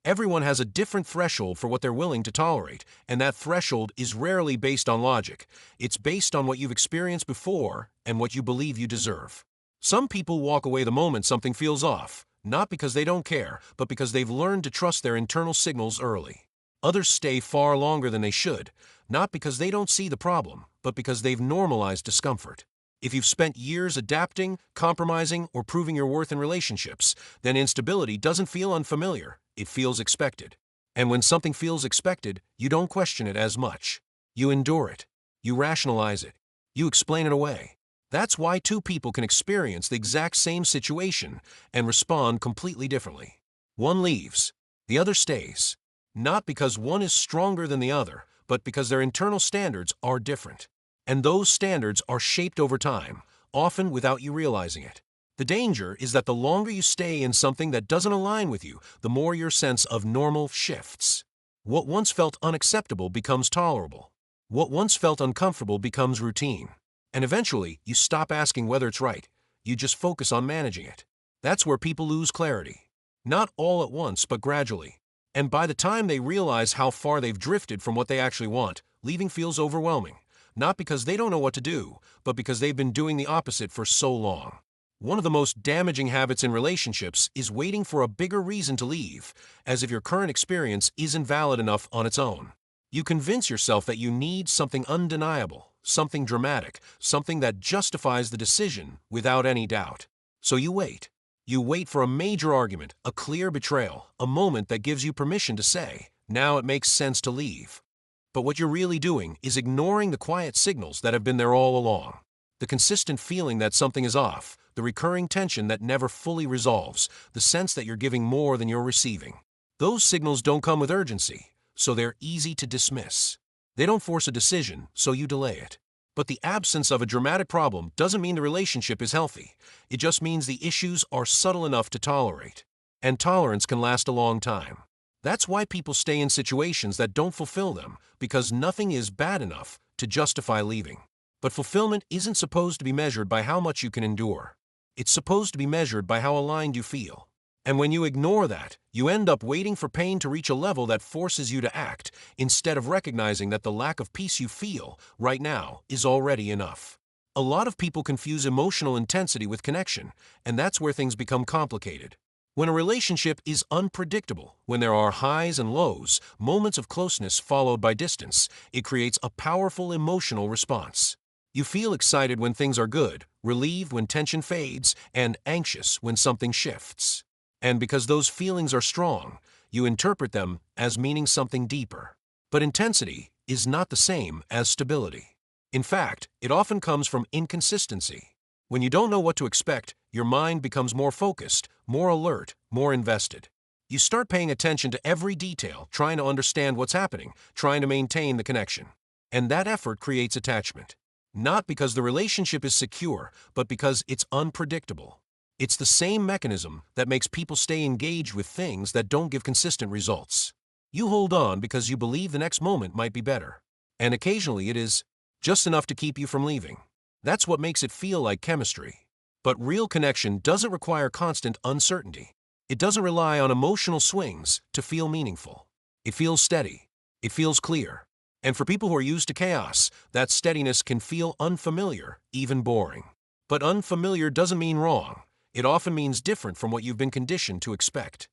Everyone has a different threshold for what they're willing to tolerate, and that threshold is rarely based on logic. It's based on what you've experienced before and what you believe you deserve. Some people walk away the moment something feels off, not because they don't care, but because they've learned to trust their internal signals early. Others stay far longer than they should, not because they don't see the problem, but because they've normalized discomfort. If you've spent years adapting, compromising, or proving your worth in relationships, then instability doesn't feel unfamiliar, it feels expected. And when something feels expected, you don't question it as much. You endure it. You rationalize it. You explain it away. That's why two people can experience the exact same situation and respond completely differently. One leaves, the other stays. Not because one is stronger than the other, but because their internal standards are different. And those standards are shaped over time, often without you realizing it. The danger is that the longer you stay in something that doesn't align with you, the more your sense of normal shifts. What once felt unacceptable becomes tolerable. What once felt uncomfortable becomes routine. And eventually, you stop asking whether it's right. You just focus on managing it. That's where people lose clarity. Not all at once, but gradually. And by the time they realize how far they've drifted from what they actually want, leaving feels overwhelming. Not because they don't know what to do, but because they've been doing the opposite for so long. One of the most damaging habits in relationships is waiting for a bigger reason to leave, as if your current experience isn't valid enough on its own. You convince yourself that you need something undeniable, something dramatic, something that justifies the decision without any doubt. So you wait. You wait for a major argument, a clear betrayal, a moment that gives you permission to say, now it makes sense to leave. But what you're really doing is ignoring the quiet signals that have been there all along. The consistent feeling that something is off, the recurring tension that never fully resolves, the sense that you're giving more than you're receiving. Those signals don't come with urgency, so they're easy to dismiss. They don't force a decision, so you delay it. But the absence of a dramatic problem doesn't mean the relationship is healthy. It just means the issues are subtle enough to tolerate. And tolerance can last a long time. That's why people stay in situations that don't fulfill them, because nothing is bad enough to justify leaving. But fulfillment isn't supposed to be measured by how much you can endure. It's supposed to be measured by how aligned you feel. And when you ignore that, you end up waiting for pain to reach a level that forces you to act, instead of recognizing that the lack of peace you feel right now is already enough. A lot of people confuse emotional intensity with connection, and that's where things become complicated. When a relationship is unpredictable, when there are highs and lows, moments of closeness followed by distance, it creates a powerful emotional response. You feel excited when things are good, relieved when tension fades, and anxious when something shifts. And because those feelings are strong, you interpret them as meaning something deeper. But intensity is not the same as stability. In fact, it often comes from inconsistency. When you don't know what to expect, your mind becomes more focused, more alert, more invested. You start paying attention to every detail, trying to understand what's happening, trying to maintain the connection. And that effort creates attachment. Not because the relationship is secure, but because it's unpredictable. It's the same mechanism that makes people stay engaged with things that don't give consistent results. You hold on because you believe the next moment might be better. And occasionally it is, just enough to keep you from leaving. That's what makes it feel like chemistry. But real connection doesn't require constant uncertainty. It doesn't rely on emotional swings to feel meaningful. It feels steady. It feels clear. And for people who are used to chaos, that steadiness can feel unfamiliar, even boring. But unfamiliar doesn't mean wrong. It often means different from what you've been conditioned to expect.